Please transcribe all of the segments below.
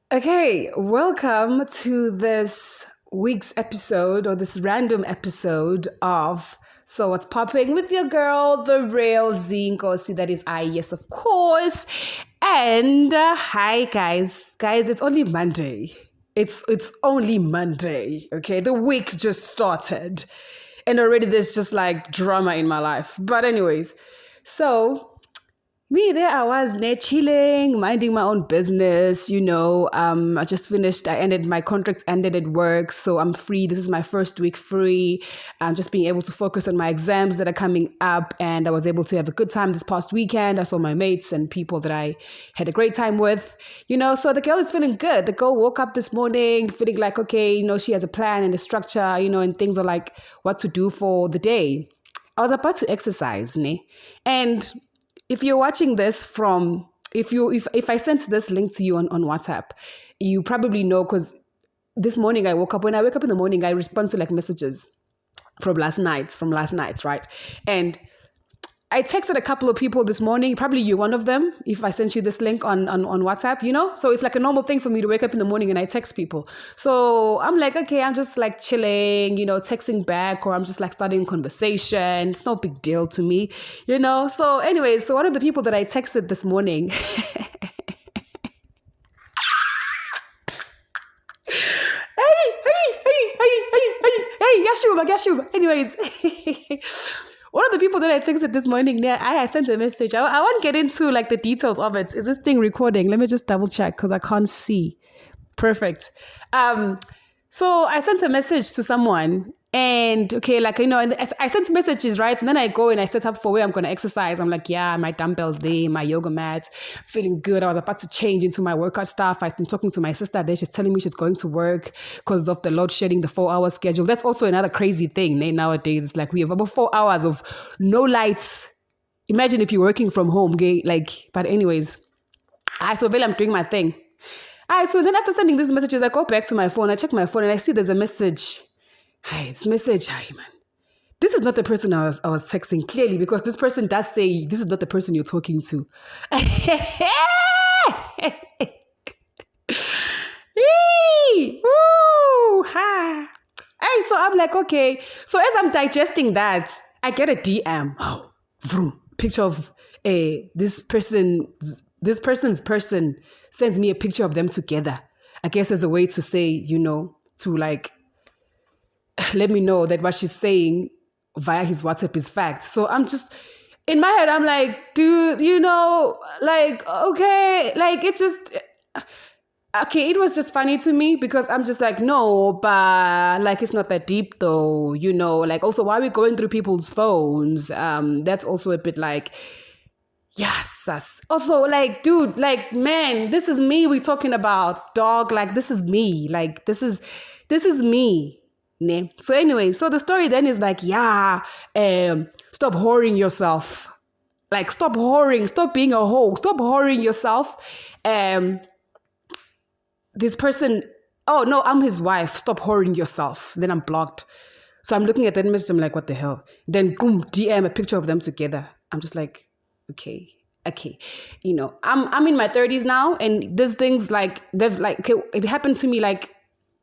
Okay, welcome to this week's episode or this random episode of So What's Popping with your girl, the real Nkosi. That is I, yes, of course. And hi, guys. Guys, it's only Monday. It's only Monday, okay? The week just started. And already there's just like drama in my life. But anyways, so me, there I was there chilling, minding my own business, I just finished, my contract ended at work, so I'm free. This is my first week free. I'm just being able to focus on my exams that are coming up, and I was able to have a good time this past weekend. I saw my mates and people that I had a great time with, so the girl is feeling good. The girl woke up this morning feeling like, okay, she has a plan and a structure, and things are like what to do for the day. I was about to exercise, and if you're watching this from, if I sent this link to you on WhatsApp, you probably know, because this morning when I wake up in the morning, I respond to like messages from last night, right? And I texted a couple of people this morning, probably you're one of them, if I sent you this link on WhatsApp, So it's like a normal thing for me to wake up in the morning and I text people. So I'm like, okay, I'm just like chilling, texting back, or I'm just like starting a conversation. It's no big deal to me, So anyways, so one of the people that I texted this morning, hey, Yashuba. Anyways, one of the people that I texted this morning, I sent a message. I won't get into like the details of it. Is this thing recording? Let me just double check because I can't see. Perfect. So I sent a message to someone, and okay, and I sent messages, right? And then I go and I set up for where I'm going to exercise. I'm like, yeah, my dumbbells there, my yoga mat, feeling good. I was about to change into my workout stuff. I've been talking to my sister there. She's telling me she's going to work because of the load shedding, the 4-hour schedule. That's also another crazy thing nowadays. It's like we have about 4 hours of no lights. Imagine if you're working from home, okay? But anyways, so I'm doing my thing. All right, so then after sending these messages, I go back to my phone, I check my phone, and I see there's a message. Hi, man. This is not the person I was texting, clearly, because this person does say this is not the person you're talking to. Woo! Ha! Hey, so I'm like, okay. So as I'm digesting that, I get a DM. Oh, vroom, picture of this person's person sends me a picture of them together. I guess as a way to say, to like let me know that what she's saying via his WhatsApp is fact. So I'm just in my head, I'm like, dude, okay, it just okay, it was just funny to me because I'm just like, no, but it's not that deep though, also why are we going through people's phones? That's also a bit like, yes. Also, dude, man, this is me we're talking about, dog. This is me. This is me. Ne? So anyway, so the story then is like, stop whoring yourself. Stop whoring. Stop being a hoe. Stop whoring yourself. This person, oh no, I'm his wife. Stop whoring yourself. Then I'm blocked. So I'm looking at that message. I'm like, what the hell? Then boom, DM a picture of them together. I'm just like, okay. I'm in my 30s now, and there's things it happened to me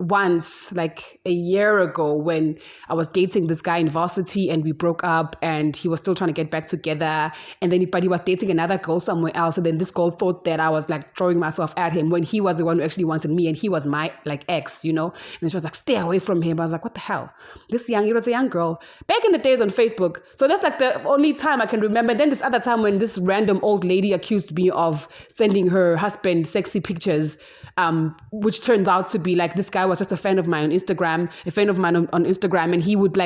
once, a year ago, when I was dating this guy in varsity and we broke up, and he was still trying to get back together, and then but he was dating another girl somewhere else, and then this girl thought that I was throwing myself at him when he was the one who actually wanted me, and he was my ex, and she was like, stay away from him. I was like, what the hell? It was a young girl back in the days on Facebook. So that's the only time I can remember. And then this other time when this random old lady accused me of sending her husband sexy pictures, which turned out to be this guy was just a friend of mine on Instagram, and he would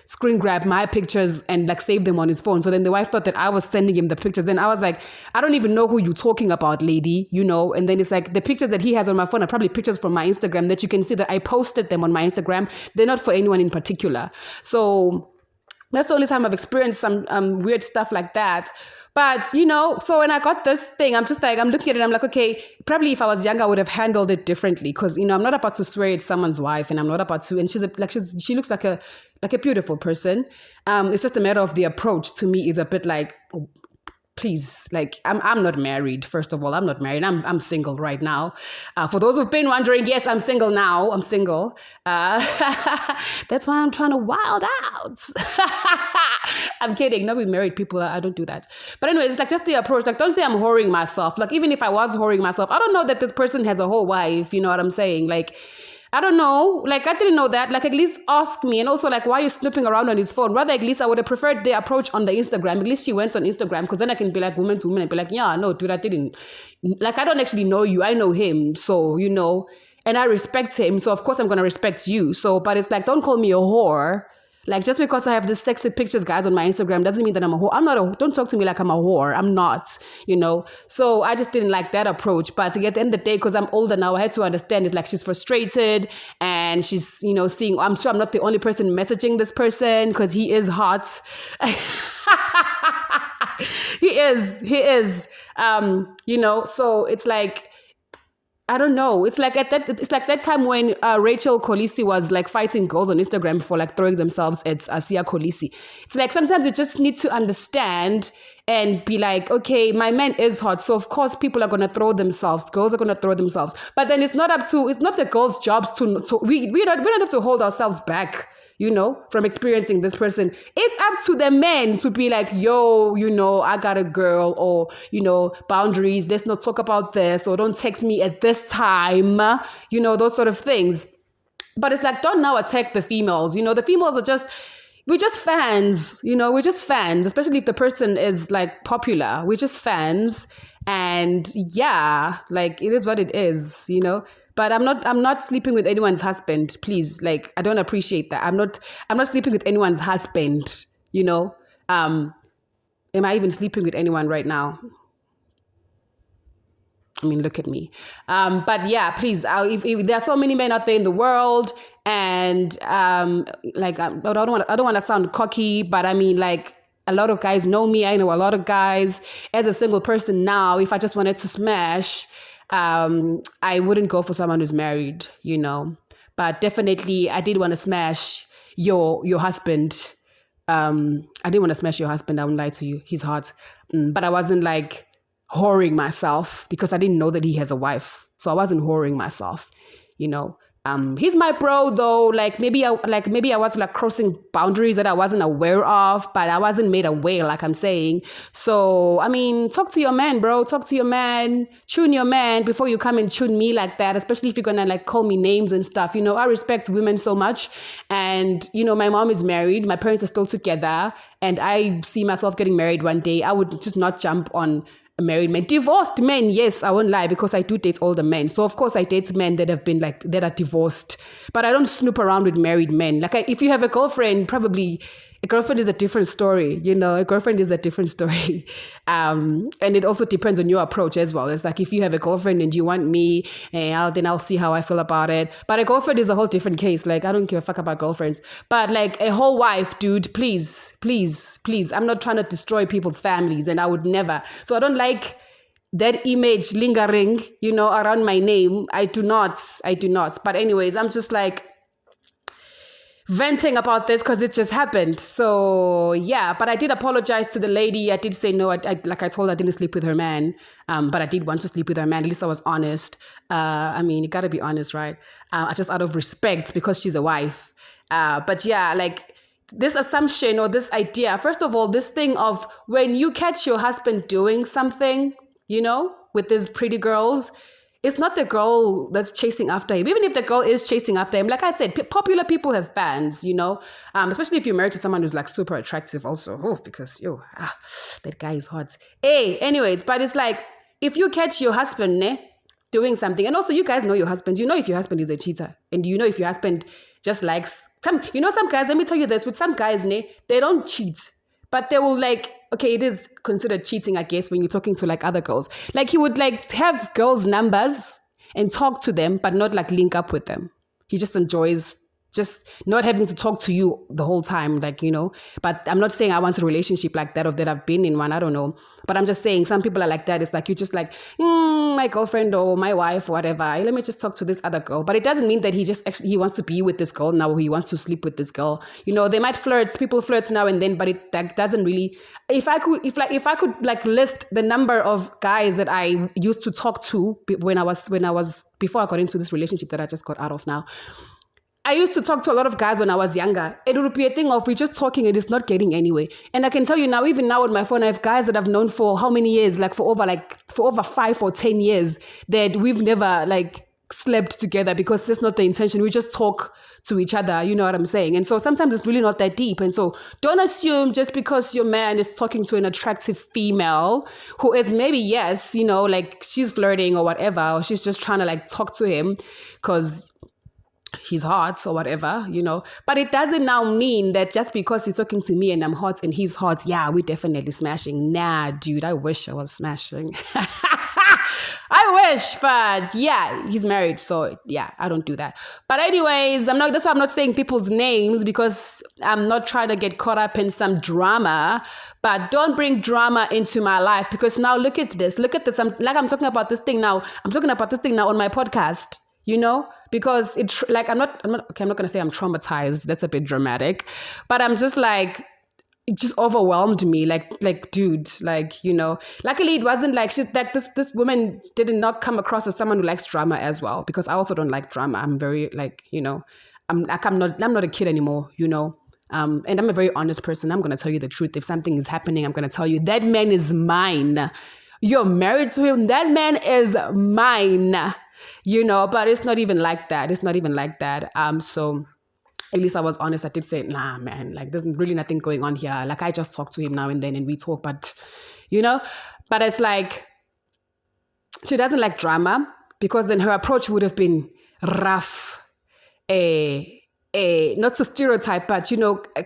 screen grab my pictures and save them on his phone. So then the wife thought that I was sending him the pictures. Then I was like, I don't even know who you're talking about, lady, And then it's the pictures that he has on my phone are probably pictures from my Instagram that you can see that I posted them on my Instagram. They're not for anyone in particular. So that's the only time I've experienced some weird stuff like that. But, so when I got this thing, I'm just I'm looking at it, I'm like, okay, probably if I was younger, I would have handled it differently. Because, I'm not about to swear at someone's wife, and I'm not about to, and she looks like a beautiful person. It's just a matter of the approach to me is a bit please, like, I'm not married. First of all, I'm not married. I'm single right now. For those who've been wondering, yes, I'm single now. I'm single. That's why I'm trying to wild out. I'm kidding. Not with married people. I don't do that. But anyway, it's like just the approach. Like, don't say I'm whoring myself. Like, even if I was whoring myself, I don't know that this person has a whole wife. You know what I'm saying? Like, I don't know. Like, I didn't know that. Like, at least ask me. And also, like, why are you snooping around on his phone? Rather, at least I would have preferred the approach on the Instagram. At least she went on Instagram, because then I can be like woman to woman and be like, yeah, no, dude, I didn't. Like, I don't actually know you. I know him. So, you know, and I respect him. So, of course, I'm going to respect you. So, but it's like, don't call me a whore. Like, just because I have these sexy pictures, guys, on my Instagram doesn't mean that I'm a whore. I'm not a, don't talk to me like I'm a whore. I'm not, you know. So I just didn't like that approach. But at the end of the day, because I'm older now, I had to understand it's like she's frustrated and she's, you know, seeing, I'm sure I'm not the only person messaging this person, because he is hot. He is, you know, so it's like, I don't know. It's like that time when Rachel Kolisi was like fighting girls on Instagram for like throwing themselves at Sia Kolisi. It's like sometimes you just need to understand and be like, okay, my man is hot, so of course people are gonna throw themselves. Girls are gonna throw themselves. But then it's not the girls' jobs to we don't have to hold ourselves back, you know, from experiencing this person. It's up to the men to be like, yo, you know, I got a girl, or, you know, boundaries, let's not talk about this, or don't text me at this time, you know, those sort of things. But it's like, don't now attack the females. You know, the females are we're just fans, you know, we're just fans, especially if the person is like popular. We're just fans. And yeah, like, it is what it is, you know. But I'm not sleeping with anyone's husband, please. Like, I don't appreciate that. I'm not sleeping with anyone's husband, you know. Am I even sleeping with anyone right now? I mean, look at me. But yeah, please, if there are so many men out there in the world, and like, I don't want to sound cocky, but I mean, like, a lot of guys know me. I know a lot of guys. As a single person now, if I just wanted to smash, I wouldn't go for someone who's married, you know. But definitely, I did want to smash your husband. I didn't want to smash your husband. I won't lie to you. He's hot. But I wasn't like whoring myself, because I didn't know that he has a wife. So I wasn't whoring myself, you know. He's my bro though. Like, maybe I was like crossing boundaries that I wasn't aware of, but I wasn't made aware, like I'm saying. So, I mean, talk to your man, bro. Talk to your man. Tune your man before you come and tune me like that, especially if you're gonna like call me names and stuff. You know, I respect women so much. And, you know, my mom is married. My parents are still together. And I see myself getting married one day. I would just not jump on married men. Divorced men, yes, I won't lie, because I do date older men. So of course I date men that are divorced, but I don't snoop around with married men. Like, if you have a girlfriend, probably a girlfriend is a different story, you know. A girlfriend is a different story. And it also depends on your approach as well. It's like, if you have a girlfriend and you want me, then I'll see how I feel about it. But a girlfriend is a whole different case. Like, I don't give a fuck about girlfriends. But like, a whole wife, dude, please. I'm not trying to destroy people's families, and I would never. So I don't like that image lingering, you know, around my name. I do not. But anyways, I'm just like venting about this because it just happened. So yeah, but I did apologize to the lady. I did say no. I like I told her I didn't sleep with her man, but I did want to sleep with her man. At least I was honest. I mean, you gotta be honest, right? Just out of respect, because she's a wife. But yeah, like, this assumption or this idea, first of all, this thing of when you catch your husband doing something, you know, with these pretty girls, it's not the girl that's chasing after him. Even if the girl is chasing after him, like I said, popular people have fans, you know, especially if you're married to someone who's like super attractive also, because that guy is hot. Hey, anyways, but it's like, if you catch your husband doing something, and also you guys know your husbands, you know if your husband is a cheater, and you know if your husband just likes some guys, let me tell you this, with some guys, they don't cheat, but they will like, okay, it is considered cheating, I guess, when you're talking to like other girls. Like, he would like have girls' numbers and talk to them, but not like link up with them. He just enjoys just not having to talk to you the whole time, like, but I'm not saying I want a relationship like that or that I've been in one, I don't know. But I'm just saying some people are like that. It's like, you're just like, my girlfriend or my wife or whatever, let me just talk to this other girl. But it doesn't mean that he wants to be with this girl now, or he wants to sleep with this girl. They might flirt, people flirt now and then, but that doesn't really, if I could like list the number of guys that I used to talk to when I was before I got into this relationship that I just got out of now. I used to talk to a lot of guys when I was younger. It would be a thing of we're just talking and it's not getting anywhere. And I can tell you now, even now on my phone, I have guys that I've known for how many years, like for over 5 or 10 years, that we've never like slept together because that's not the intention. We just talk to each other, you know what I'm saying? And so sometimes it's really not that deep. And so don't assume just because your man is talking to an attractive female who is maybe, yes, like she's flirting or whatever, or she's just trying to like talk to him because he's hot or whatever, but it doesn't now mean that just because he's talking to me and I'm hot and he's hot, yeah, we're definitely smashing. Nah, dude, I wish I was smashing. I wish, but yeah, he's married, so yeah, I don't do that. But anyways, that's why I'm not saying people's names, because I'm not trying to get caught up in some drama. But don't bring drama into my life, because now look at this. I'm talking about this thing now. I'm talking about this thing now on my podcast. Because it's like, I'm not going to say I'm traumatized. That's a bit dramatic, but I'm just like, it just overwhelmed me. Like, dude, luckily it wasn't like she's like this woman did not come across as someone who likes drama as well, because I also don't like drama. I'm very like, I'm not a kid anymore, and I'm a very honest person. I'm going to tell you the truth. If something is happening, I'm going to tell you that man is mine. You're married to him. That man is mine. But it's not even like that. So at least I was honest. I did say, nah, man, like there's really nothing going on here. Like I just talk to him now and then and we talk, but but it's like, she doesn't like drama, because then her approach would have been rough, not to stereotype, but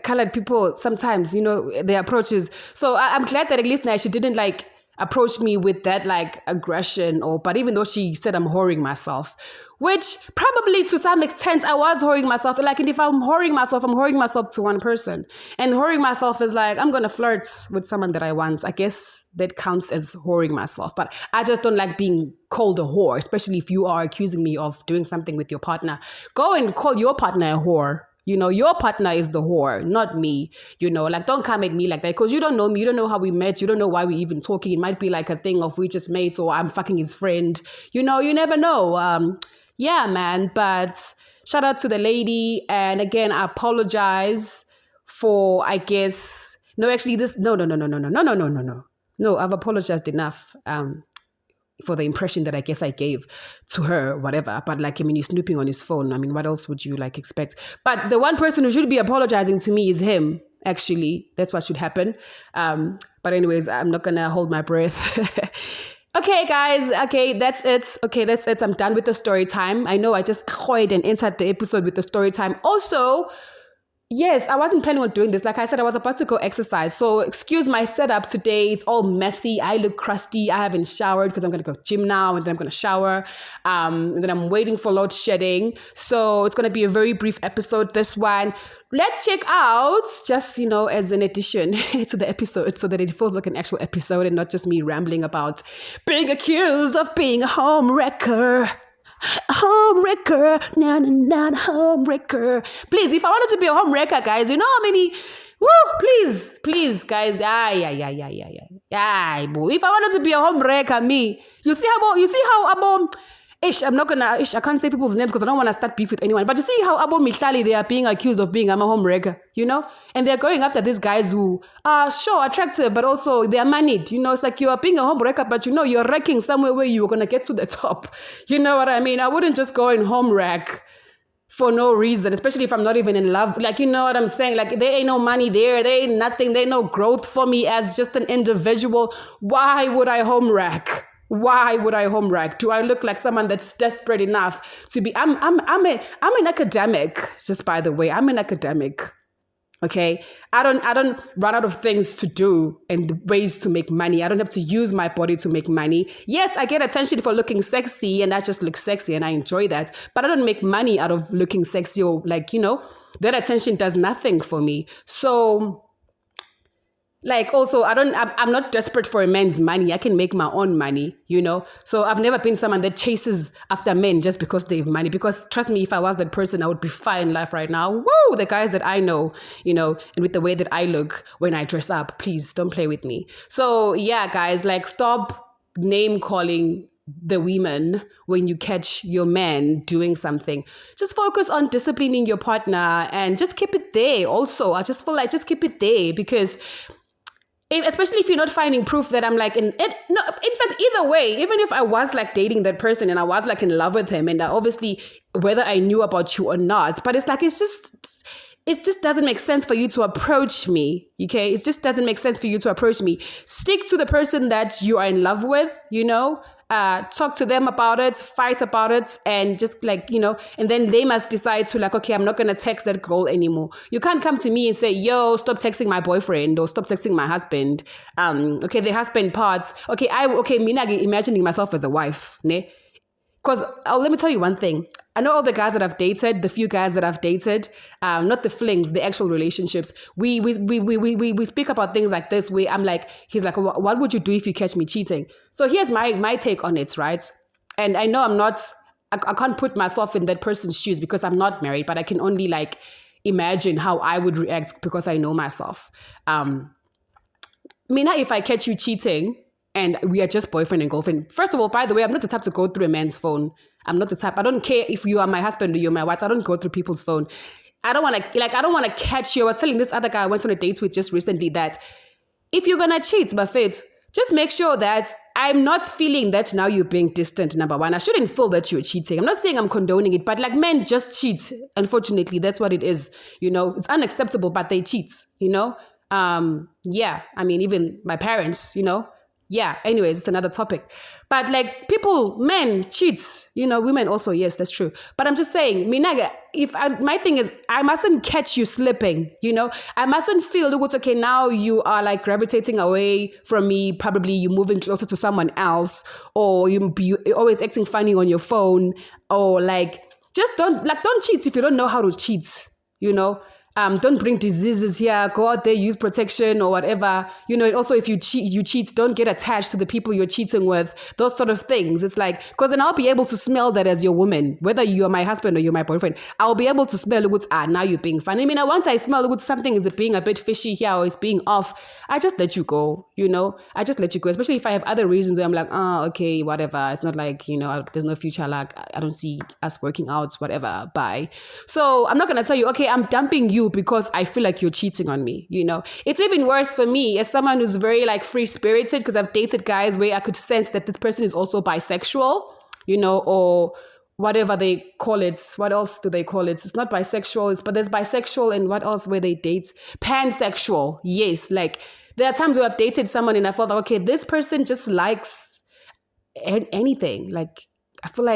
colored people sometimes, their approach is, so I'm glad that at least now she didn't like approach me with that like aggression, but even though she said I'm whoring myself, which probably to some extent I was whoring myself. Like, and if I'm whoring myself to one person, and whoring myself is like, I'm going to flirt with someone that I want. I guess that counts as whoring myself, but I just don't like being called a whore, especially if you are accusing me of doing something with your partner. Go and call your partner a whore. Your partner is the whore, not me. Like, don't come at me like that, because you don't know me. You don't know how we met. You don't know why we even talking. It might be like a thing of we just mates, or I'm fucking his friend. You never know. Yeah, man. But shout out to the lady. And again, I apologize for, I guess, no, actually this, no. No, I've apologized enough. For the impression that I guess I gave to her, whatever. But like, you're snooping on his phone. What else would you like expect? But the one person who should be apologizing to me is him. Actually, that's what should happen. But anyways, I'm not gonna hold my breath. Okay, guys. Okay, that's it. I'm done with the story time. I know I just hoid and entered the episode with the story time. Also, yes, I wasn't planning on doing this. Like I said, I was about to go exercise. So excuse my setup today. It's all messy. I look crusty. I haven't showered because I'm going to go gym now, and then I'm going to shower. And then I'm waiting for load shedding. So it's going to be a very brief episode, this one. Let's check out, just, as an addition to the episode, so that it feels like an actual episode and not just me rambling about being accused of being a home wrecker. Home wrecker. Please, if I wanted to be a home wrecker, guys, you know how many, please, guys, boo. If I wanted to be a home wrecker, you see how I can't say people's names because I don't want to start beef with anyone, but you see how Abo Mihlali, they are being accused of being a home wrecker, and they're going after these guys who are sure attractive, but also they are moneyed, it's like you are being a home wrecker, but you're wrecking somewhere where you're going to get to the top. You know what I mean? I wouldn't just go and home wreck for no reason, especially if I'm not even in love. Like, you know what I'm saying? Like, there ain't no money there. There ain't nothing. There ain't no growth for me as just an individual. Why would I home wreck? Why would I home wreck? Do I look like someone that's desperate enough to be? I'm an academic, just by the way. I'm an academic. Okay. I don't run out of things to do and ways to make money. I don't have to use my body to make money. Yes, I get attention for looking sexy and I just look sexy and I enjoy that. But I don't make money out of looking sexy or that attention does nothing for me. So also I'm not desperate for a man's money. I can make my own money, so I've never been someone that chases after men just because they have money, because trust me, if I was that person, I would be fine in life right now. Woo, the guys that I know, and with the way that I look when I dress up, please don't play with me. So yeah, guys, stop name calling the women when you catch your man doing something. Just focus on disciplining your partner and just keep it there. Also, I just feel like just keep it there, because especially if you're not finding proof that I'm in fact, either way, even if I was dating that person and I was in love with him, and obviously whether I knew about you or not, but it just doesn't make sense for you to approach me. Okay, it just doesn't make sense for you to approach me. Stick to the person that you are in love with, talk to them about it, fight about it, and just and then they must decide to okay, I'm not going to text that girl anymore. You can't come to me and say, yo, stop texting my boyfriend or stop texting my husband. Okay, the husband parts. Okay, me not imagining myself as a wife, ne? Because let me tell you one thing. I know all the guys that I've dated, the few guys that I've dated, not the flings, the actual relationships. We speak about things like this where he's like, what would you do if you catch me cheating? So here's my take on it, right? And I know I can't put myself in that person's shoes because I'm not married, but I can only imagine how I would react because I know myself. Mina, if I catch you cheating, and we are just boyfriend and girlfriend. First of all, by the way, I'm not the type to go through a man's phone. I'm not the type. I don't care if you are my husband or you're my wife. I don't go through people's phone. I don't want to catch you. I was telling this other guy I went on a date with just recently that if you're going to cheat, Buffett, just make sure that I'm not feeling that now you're being distant, number one. I shouldn't feel that you're cheating. I'm not saying I'm condoning it, but men just cheat. Unfortunately, that's what it is. It's unacceptable, but they cheat, Yeah, I mean, even my parents, Yeah, anyways, it's another topic. But men cheat, women also, yes, that's true. But I'm just saying, Minaga, my thing is, I mustn't catch you slipping, I mustn't feel, okay, now you are gravitating away from me, probably you're moving closer to someone else, or you're always acting funny on your phone, or just don't cheat if you don't know how to cheat, don't bring diseases here, go out there, use protection or whatever. Also if you cheat, don't get attached to the people you're cheating with, those sort of things. It's because then I'll be able to smell that as your woman, whether you're my husband or you're my boyfriend, I'll be able to smell now you're being funny. I mean, once I smell something is being a bit fishy here or it's being off, I just let you go, I just let you go, especially if I have other reasons where I'm okay, whatever. It's not there's no future, I don't see us working out, whatever, bye. So I'm not going to tell you, okay, I'm dumping you because I feel like you're cheating on me, It's even worse for me as someone who's very free-spirited, because I've dated guys where I could sense that this person is also bisexual, or whatever they call it. What else do they call it? It's not bisexual, but there's bisexual and what else where they date? Pansexual, yes. There are times where I've dated someone and I felt okay, this person just likes anything. I feel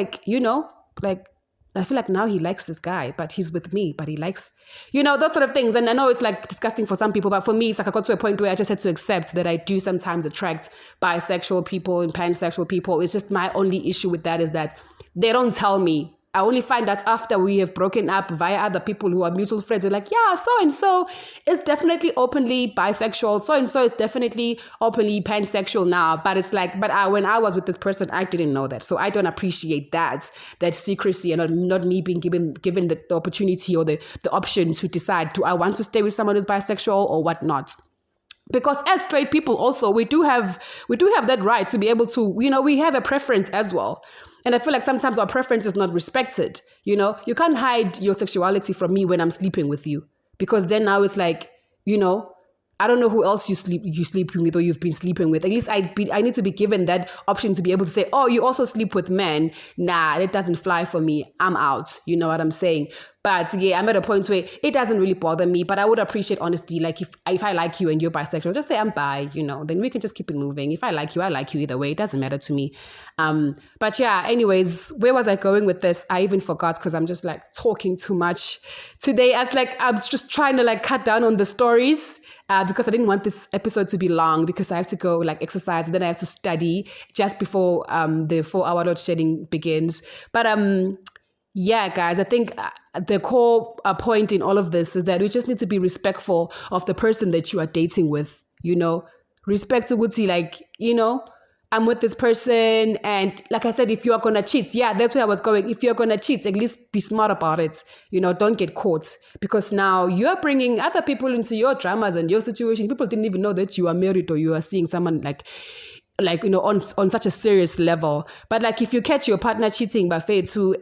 I feel now he likes this guy, but he's with me, but he likes, those sort of things. And I know it's disgusting for some people, but for me, it's I got to a point where I just had to accept that I do sometimes attract bisexual people and pansexual people. It's just my only issue with that is that they don't tell me. I only find that after we have broken up via other people who are mutual friends. They're yeah, so-and-so is definitely openly bisexual. So-and-so is definitely openly pansexual now. But it's when I was with this person, I didn't know that. So I don't appreciate that secrecy and not me being given the opportunity or the option to decide, do I want to stay with someone who's bisexual or whatnot? Because as straight people also, we do have that right to be able to, we have a preference as well. And I feel sometimes our preference is not respected. You can't hide your sexuality from me when I'm sleeping with you, because then now it's I don't know who else you sleeping with or you've been sleeping with. At least I need to be given that option to be able to say, oh, you also sleep with men. Nah, it doesn't fly for me. I'm out. You know what I'm saying? But yeah, I'm at a point where it doesn't really bother me, but I would appreciate honesty. Like if I like you and you're bisexual, just say I'm bi, then we can just keep it moving. If I like you either way. It doesn't matter to me. But yeah, anyways, where was I going with this? I even forgot because I'm just like talking too much today. I'm just trying to like cut down on the stories because I didn't want this episode to be long because I have to go like exercise and then I have to study just before the 4-hour load shedding begins. But yeah, guys, I think the core point in all of this is that we just need to be respectful of the person that you are dating with, respect to Guti, like, I'm with this person. And like I said, if you are going to cheat, yeah, that's where I was going. If you're going to cheat, at least be smart about it. Don't get caught because now you're bringing other people into your dramas and your situation. People didn't even know that you are married or you are seeing someone on such a serious level. But like if you catch your partner cheating, buffet too,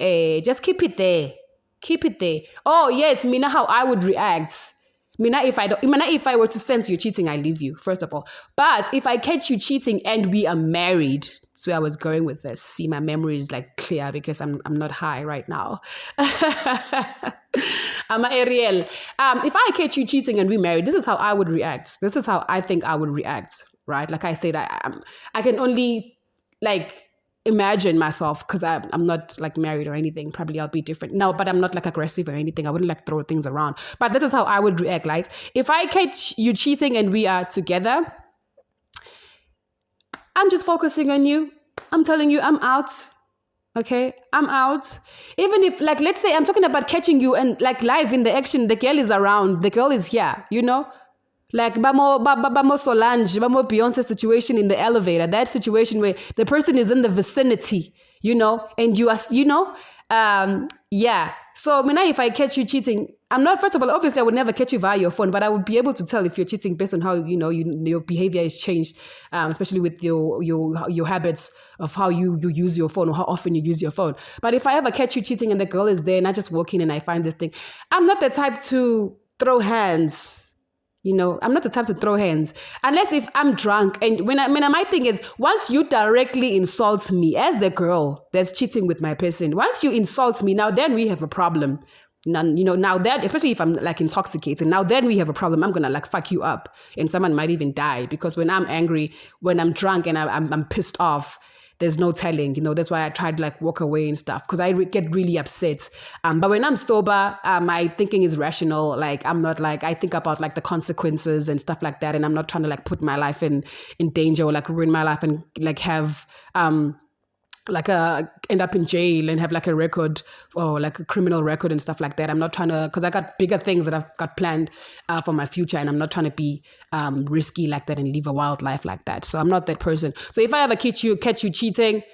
just keep it there. Keep it there. Oh yes, Mina, how I would react. Mina, if I were to sense you cheating, I leave you, first of all. But if I catch you cheating and we are married, that's where I was going with this. See, my memory is like clear because I'm not high right now. I'm a Ariel. If I catch you cheating and we married, this is how I would react. This is how I think I would react, right? Like I said, I can only like imagine myself because I'm not like married or anything. Probably I'll be different. No, but I'm not like aggressive or anything. I wouldn't like throw things around. But this is how I would react. Like if I catch you cheating and we are together, I'm just focusing on you. I'm telling you, I'm out. Okay, I'm out. Even if, like, let's say I'm talking about catching you and like live in the action, the girl is around, the girl is here, Like Bamo Solange, Bamo Beyonce situation in the elevator, that situation where the person is in the vicinity, and you are, yeah. So Mina, if I catch you cheating, I'm not, first of all, obviously I would never catch you via your phone, but I would be able to tell if you're cheating based on how, your behavior is changed, especially with your habits of how you use your phone or how often you use your phone. But if I ever catch you cheating and the girl is there and I just walk in and I find this thing, I'm not the type to throw hands. I'm not the type to throw hands unless if I'm drunk. And my thing is, once you directly insult me as the girl that's cheating with my person, once you insult me, now then we have a problem. Now that, especially if I'm like intoxicated, now then we have a problem. I'm going to like fuck you up and someone might even die because when I'm angry, when I'm drunk and I'm pissed off, there's no telling, that's why I tried to like walk away and stuff because I get really upset. But when I'm sober, my thinking is rational. Like I'm not like, I think about like the consequences and stuff like that. And I'm not trying to like put my life in danger or like ruin my life and like have, end up in jail and have like a record or like a criminal record and stuff like that. I'm not trying to, because I got bigger things that I've got planned for my future and I'm not trying to be risky like that and live a wild life like that. So I'm not that person. So if I ever catch you cheating,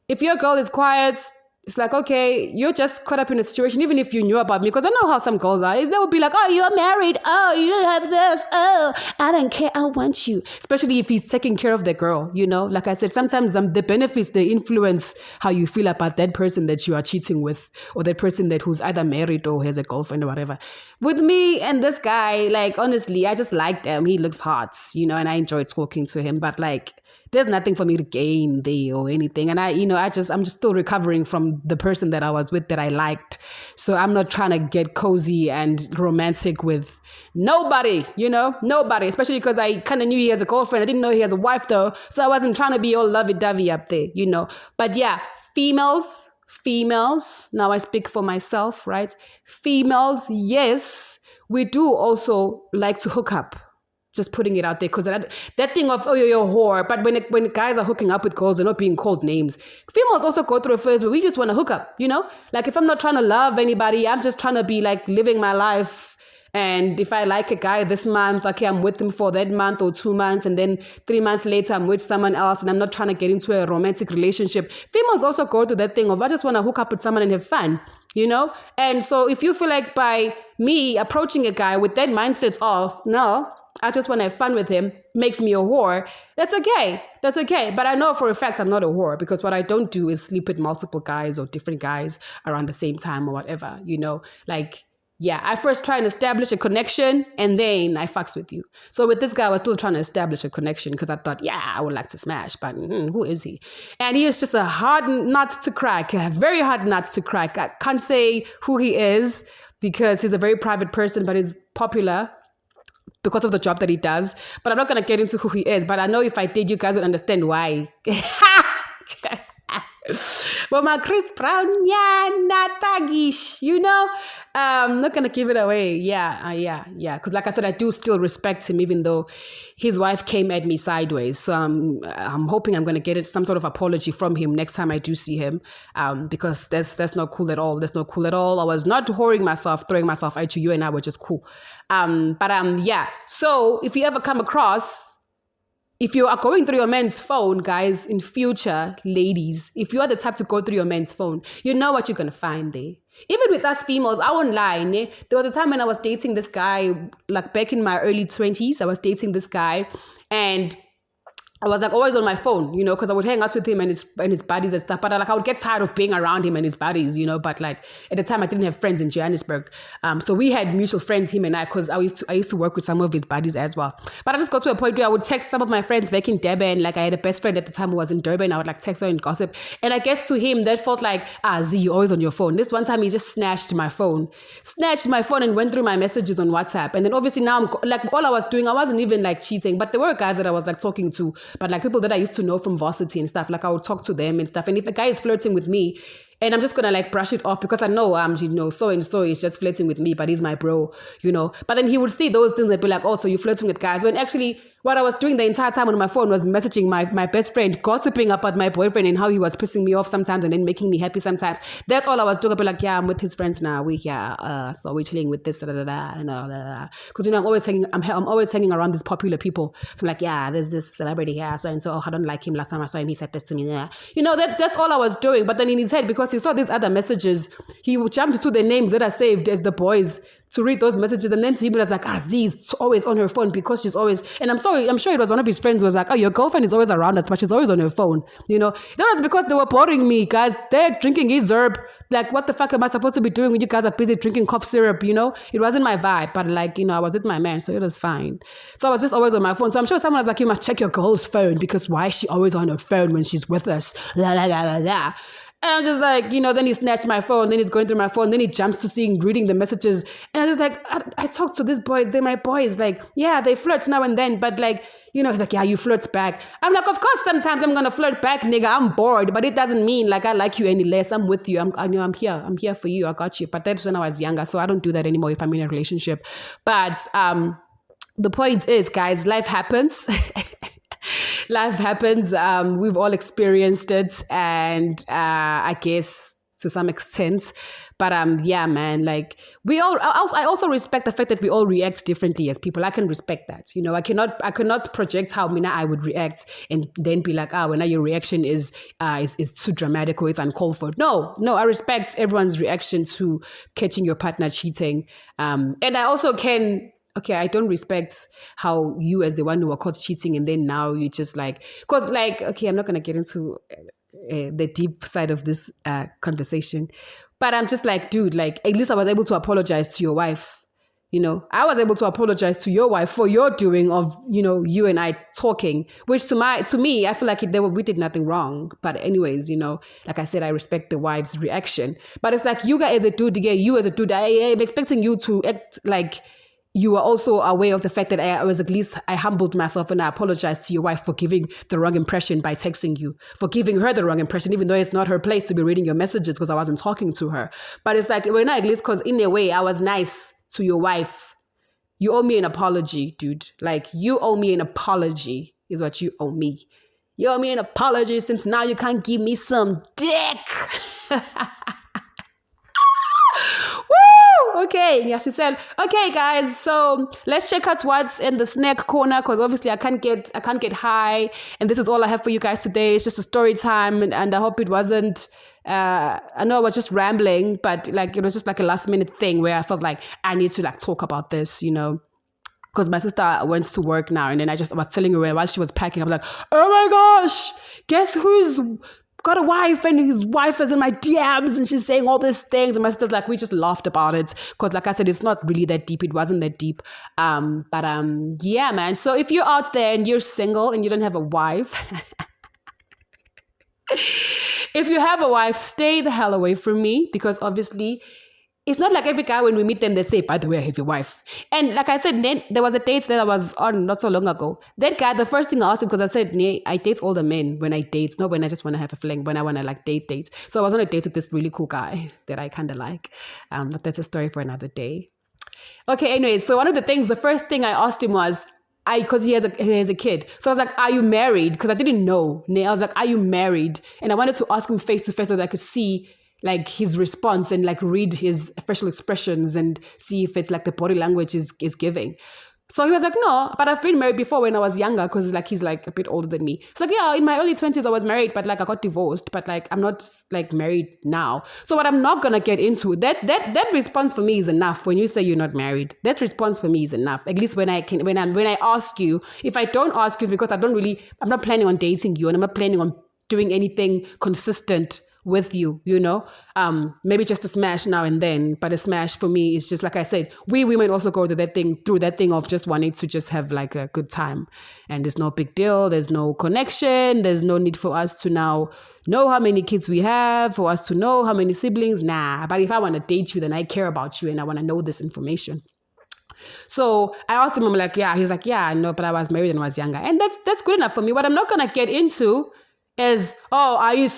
if your girl is quiet, it's like, okay, you're just caught up in a situation, even if you knew about me, because I know how some girls are, is they will be like, oh, you're married. Oh, you have this. Oh, I don't care. I want you. Especially if he's taking care of the girl, Like I said, sometimes the benefits, they influence how you feel about that person that you are cheating with or that person who's either married or has a girlfriend or whatever. With me and this guy, like, honestly, I just liked him. He looks hot, and I enjoy talking to him. But like, there's nothing for me to gain there or anything. And I'm just still recovering from the person that I was with that I liked. So I'm not trying to get cozy and romantic with nobody, nobody, especially because I kind of knew he has a girlfriend. I didn't know he has a wife though. So I wasn't trying to be all lovey-dovey up there, But yeah, females, now I speak for myself, right? Females, yes, we do also like to hook up. Just putting it out there because that thing of, oh, you're a whore. But when guys are hooking up with girls, they're not being called names. Females also go through a phase where we just want to hook up, Like if I'm not trying to love anybody, I'm just trying to be like living my life. And if I like a guy this month, okay, I'm with him for that month or 2 months. And then 3 months later, I'm with someone else and I'm not trying to get into a romantic relationship. Females also go through that thing of, I just want to hook up with someone and have fun, And so if you feel like by me approaching a guy with that mindset of, no, I just want to have fun with him, makes me a whore, that's okay. That's okay. But I know for a fact I'm not a whore because what I don't do is sleep with multiple guys or different guys around the same time or whatever, Like, I first try and establish a connection and then I fucks with you. So with this guy, I was still trying to establish a connection because I thought, I would like to smash, but who is he? And he is just a hard nut to crack, a very hard nut to crack. I can't say who he is because he's a very private person, but he's popular because of the job that he does. But I'm not going to get into who he is, but I know if I did, you guys would understand why. But my Chris Brown, not tagish, I'm not gonna give it away. Because like I said, I do still respect him, even though his wife came at me sideways. So I'm hoping I'm gonna get some sort of apology from him next time I do see him. Because that's not cool at all. That's not cool at all. I was not throwing myself at you. You and I were just cool. So if you ever come across, if you are going through your man's phone, guys, in future, ladies, if you are the type to go through your man's phone, you know what you're going to find there. Even with us females, I won't lie. There was a time when I was dating this guy, like back in my early 20s, I was dating this guy and I was like always on my phone, because I would hang out with him and his buddies and stuff. But I would get tired of being around him and his buddies, But like at the time, I didn't have friends in Johannesburg, so we had mutual friends, him and I, because I used to work with some of his buddies as well. But I just got to a point where I would text some of my friends back in Durban. Like I had a best friend at the time who was in Durban. I would like text her and gossip. And I guess to him that felt like Z, you're always on your phone. This one time he just snatched my phone and went through my messages on WhatsApp. And then obviously now I'm like all I was doing, I wasn't even like cheating, but there were guys that I was like talking to. But like people that I used to know from varsity and stuff, like I would talk to them and stuff. And if a guy is flirting with me, and I'm just gonna like brush it off because I know so and so is just flirting with me, but he's my bro, But then he would see those things and be like, oh, so you're flirting with guys. When actually what I was doing the entire time on my phone was messaging my best friend, gossiping about my boyfriend and how he was pissing me off sometimes and then making me happy sometimes. That's all I was doing. I'd be like, I'm with his friends now. So we're chilling with this, because I'm always hanging around these popular people. So I'm like, there's this celebrity here, so and so. I don't like him. Last time I saw him, he said this to me. That's all I was doing. But then in his head, because he saw these other messages, he would jump to the names that are saved as the boys to read those messages, and then to him it was like, Z's always on her phone because she's always, and I'm sure it was one of his friends who was like, oh, your girlfriend is always around us, but she's always on her phone. That was because they were boring me, guys. They're drinking Zerb. Like, what the fuck am I supposed to be doing when you guys are busy drinking cough syrup? It wasn't my vibe, but like, I was with my man, so it was fine. So I was just always on my phone. So I'm sure someone was like, you must check your girl's phone because why is she always on her phone when she's with us? La la la la la. And I'm just like, then he snatched my phone, then he's going through my phone, then he jumps to reading the messages. And I'm just like, I talk to these boys, they're my boys. Like, they flirt now and then, but like, he's like, you flirt back. I'm like, of course, sometimes I'm going to flirt back, nigga. I'm bored, but it doesn't mean like I like you any less. I'm with you. I'm here. I'm here for you. I got you. But that's when I was younger. So I don't do that anymore if I'm in a relationship. But the point is, guys, life happens. Life happens. We've all experienced it, and I guess to some extent. But man, like I also respect the fact that we all react differently as people. I can respect that. I cannot project how I would react and then be like, when your reaction is too dramatic or it's uncalled for. No, I respect everyone's reaction to catching your partner cheating. And I also can. Okay, I don't respect how you as the one who were caught cheating and then now you just like, because like, okay, I'm not going to get into the deep side of this conversation, but I'm just like, dude, like at least I was able to apologize to your wife. I was able to apologize to your wife for your doing of, you and I talking, which to me, I feel like we did nothing wrong. But anyways, like I said, I respect the wife's reaction, but it's like you guys as a dude, I am expecting you to act like you are also aware of the fact that I humbled myself and I apologized to your wife for giving the wrong impression by texting you, for giving her the wrong impression, even though it's not her place to be reading your messages because I wasn't talking to her. But it's like, we're not at least because in a way I was nice to your wife. You owe me an apology, dude. Like you owe me an apology is what you owe me. You owe me an apology since now you can't give me some dick. Okay, yeah, she said, okay, guys, so let's check out what's in the snack corner because obviously I can't get high, and this is all I have for you guys today. It's just a story time, and I hope it wasn't. I know I was just rambling, but like it was just like a last minute thing where I felt like I need to like talk about this, because my sister went to work now, and then I was telling her while she was packing, I was like, oh my gosh, guess who's got a wife and his wife is in my DMs and she's saying all these things. And my sister's like, we just laughed about it. Because like I said, it's not really that deep. It wasn't that deep. Yeah, man. So if you're out there and you're single and you don't have a wife, if you have a wife, stay the hell away from me, because obviously it's not like every guy when we meet them, they say, by the way, I have your wife. And like I said, there was a date that I was on not so long ago. That guy, the first thing I asked him, because I said, I date all the men when I date, not when I just want to have a fling, when I want to like date. So I was on a date with this really cool guy that I kind of like. But that's a story for another day. Okay, anyways, so the first thing I asked him was, because he has a kid. So I was like, are you married? Because I didn't know. I was like, are you married? And I wanted to ask him face to face so that I could see like his response and like read his facial expressions and see if it's like the body language is giving. So he was like, no, but I've been married before when I was younger, because like he's like a bit older than me. It's like, yeah, in my early 20s I was married, but like I got divorced, but like I'm not like married now. So what I'm not gonna get into, that response for me is enough. When you say you're not married, that response for me is enough. At least when I ask you, if I don't ask you, it's because I'm not planning on dating you, and I'm not planning on doing anything consistent with you, maybe just a smash now and then, but a smash for me is just, like I said, we women also go through that thing of just wanting to just have like a good time, and there's no big deal, there's no connection, there's no need for us to now know how many kids we have, for us to know how many siblings. But if I want to date you, then I care about you and I want to know this information. So I asked him, I'm like, yeah. He's like, yeah, I know, but I was married when I was younger, and that's good enough for me. What I'm not gonna get into is, are you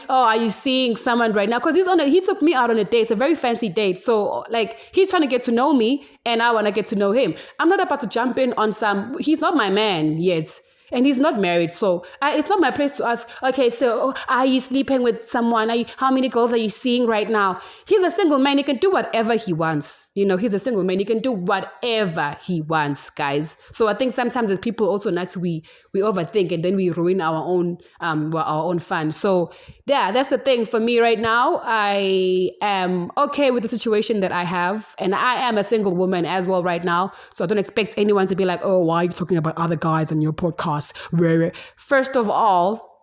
seeing someone right now? Because he took me out on a date. It's a very fancy date. So like he's trying to get to know me and I want to get to know him. I'm not about to jump in on he's not my man yet. And he's not married, so it's not my place to ask, okay, so are you sleeping with someone? How many girls are you seeing right now? He's a single man. He can do whatever he wants. He's a single man. He can do whatever he wants, guys. So I think sometimes as people also nuts, we overthink and then we ruin our own fun. So yeah, that's the thing for me right now. I am okay with the situation that I have, and I am a single woman as well right now. So I don't expect anyone to be like, oh, why are you talking about other guys on your podcast? First of all,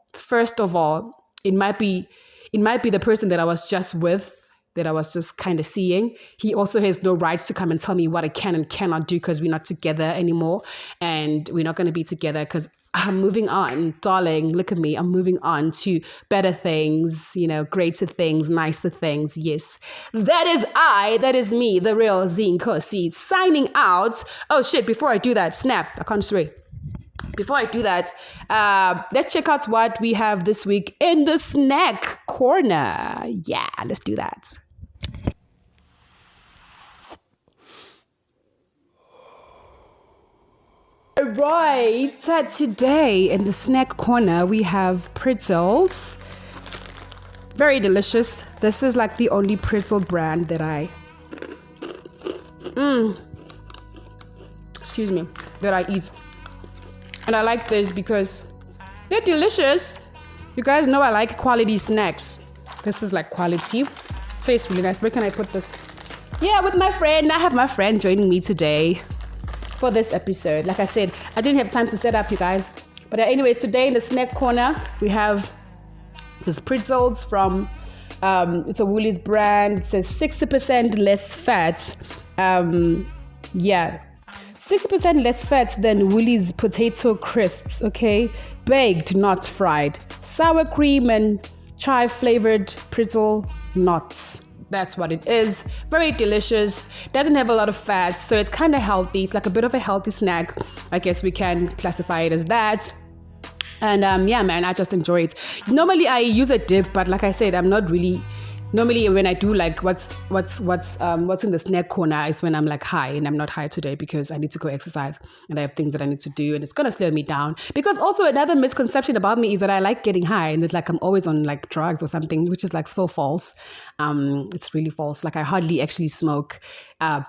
it might be the person that I was just with, that I was just kind of seeing. He also has no rights to come and tell me what I can and cannot do, because we're not together anymore, and we're not going to be together because I'm moving on, darling. Look at me. I'm moving on to better things, greater things, nicer things. Yes, that is me, the real Nkosi, signing out. Oh shit, before I do that, snap, I can't swear. Before I do that, let's check out what we have this week in the snack corner. Yeah, let's do that. Right, today in the snack corner we have pretzels. Very delicious. This is like the only pretzel brand that I eat. And I like this because they're delicious. You guys know I like quality snacks. This is like quality. Tastes really nice. Where can I put this? Yeah, with my friend. I have my friend joining me today for this episode. Like I said, I didn't have time to set up, you guys. But anyways, today in the snack corner, we have this pretzels from, it's a Woolies brand. It says 60% less fat. 60% less fat than Woolies potato crisps, okay? Baked, not fried. Sour cream and chive flavored pretzel nuts. That's what it is. Very delicious. Doesn't have a lot of fat, so it's kind of healthy. It's like a bit of a healthy snack. I guess we can classify it as that. And yeah, man, I just enjoy it. Normally I use a dip, but like I said, I'm not really. Normally when I do like what's in the snack corner is when I'm like high, and I'm not high today because I need to go exercise and I have things that I need to do, and it's gonna slow me down. Because also another misconception about me is that I like getting high and that like I'm always on like drugs or something, which is like so false. It's really false. Like I hardly actually smoke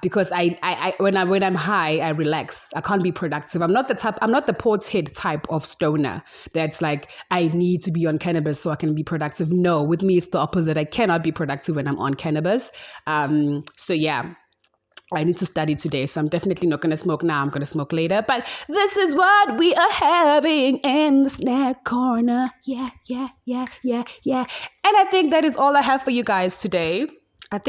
because I when I'm high, I relax. I can't be productive. I'm not the port's head type of stoner that's like I need to be on cannabis so I can be productive. No, with me it's the opposite. I cannot be productive when I'm on cannabis. So yeah. I need to study today, so I'm definitely not going to smoke now. I'm going to smoke later. But this is what we are having in the snack corner. Yeah, yeah, yeah, yeah, yeah. And I think that is all I have for you guys today. I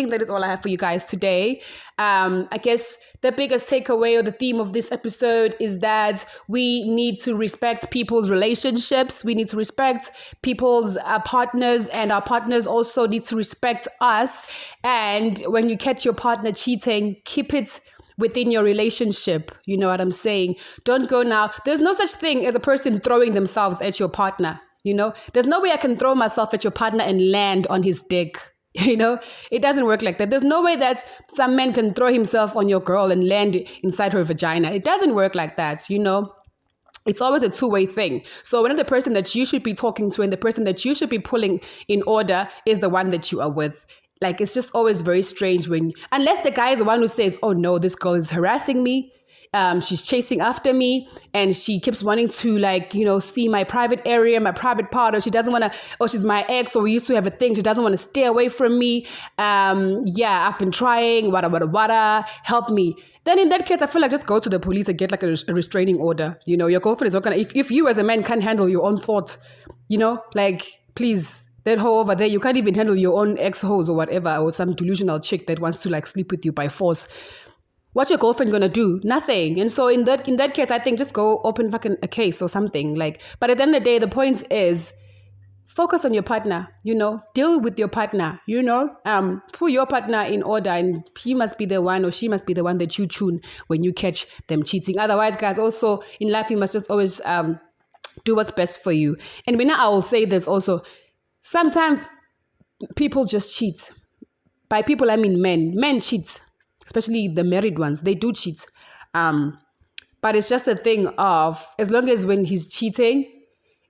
guess the biggest takeaway or the theme of this episode is that we need to respect people's relationships. We need to respect people's partners, and our partners also need to respect us. And when you catch your partner cheating, keep it within your relationship. You know what I'm saying? Don't go now. There's no such thing as a person throwing themselves at your partner. You know, there's no way I can throw myself at your partner and land on his dick. You know, it doesn't work like that. There's no way that some man can throw himself on your girl and land inside her vagina. It doesn't work like that, you know. It's always a two-way thing. So whenever the person that you should be talking to and the person that you should be pulling in order is the one that you are with. Like, it's just always very strange unless the guy is the one who says, oh no, this girl is harassing me. She's chasing after me and she keeps wanting to, like, you know, see my private area, my private part, or she doesn't want to, or she's my ex, or we used to have a thing. She doesn't want to stay away from me. Yeah, I've been trying, wada, help me. Then in that case, I feel like just go to the police and get like a restraining order. You know, your girlfriend is not gonna, if you as a man can't handle your own thoughts, you know, like, please, that hoe over there, you can't even handle your own ex-hoes or whatever, or some delusional chick that wants to like sleep with you by force. What's your girlfriend gonna do? Nothing. And so in that case, I think just go open fucking a case or something. Like, but at the end of the day, the point is focus on your partner, you know, deal with your partner, you know, put your partner in order, and he must be the one or she must be the one that you tune when you catch them cheating. Otherwise, guys, also in life, you must just always do what's best for you. And I will say this also, sometimes people just cheat. By people, I mean men. Men cheat. Especially the married ones, they do cheat. But it's just a thing of, as long as when he's cheating,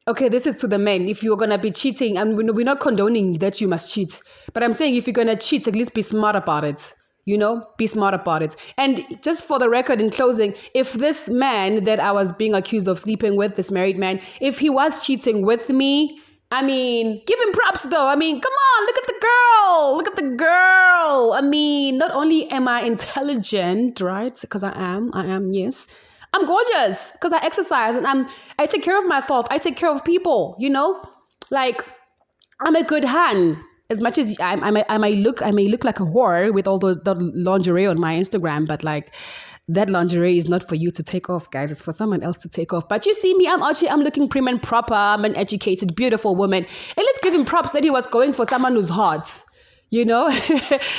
okay, this is to the men. If you're going to be cheating, and we're not condoning that you must cheat, but I'm saying if you're going to cheat, at least be smart about it. You know, be smart about it. And just for the record, in closing, if this man that I was being accused of sleeping with, this married man, if he was cheating with me, I mean, give him props though. I mean, come on, look at the girl. Look at the girl. I mean, not only am I intelligent, right? Because I am, yes. I'm gorgeous because I exercise and I take care of myself. I take care of people, you know? Like, I'm a good hand. As much as I may look like a whore with all the lingerie on my Instagram, but like, that lingerie is not for you to take off, guys. It's for someone else to take off. But you see me, I'm looking prim and proper. I'm an educated, beautiful woman. And let's give him props that he was going for someone who's hot. You know, and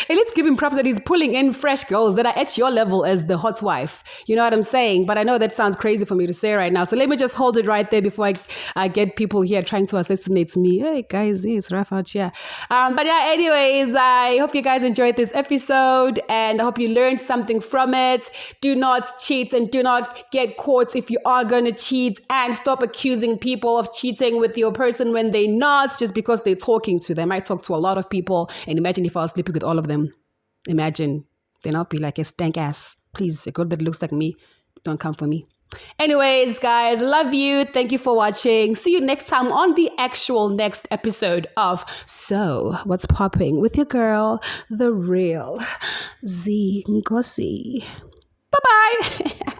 let's give him props that he's pulling in fresh girls that are at your level as the hot wife. You know what I'm saying? But I know that sounds crazy for me to say right now. So let me just hold it right there before I get people here trying to assassinate me. Hey, guys, it's rough out here. But yeah, anyways, I hope you guys enjoyed this episode and I hope you learned something from it. Do not cheat and do not get caught if you are going to cheat, and stop accusing people of cheating with your person when they're not, just because they're talking to them. I talk to a lot of people, and imagine if I was sleeping with all of them. Imagine. Then I'll be like a stank ass. Please, a girl that looks like me, don't come for me. Anyways, guys, love you. Thank you for watching. See you next time on the actual next episode of So What's Popping with your girl, the real Nkosi. Bye-bye.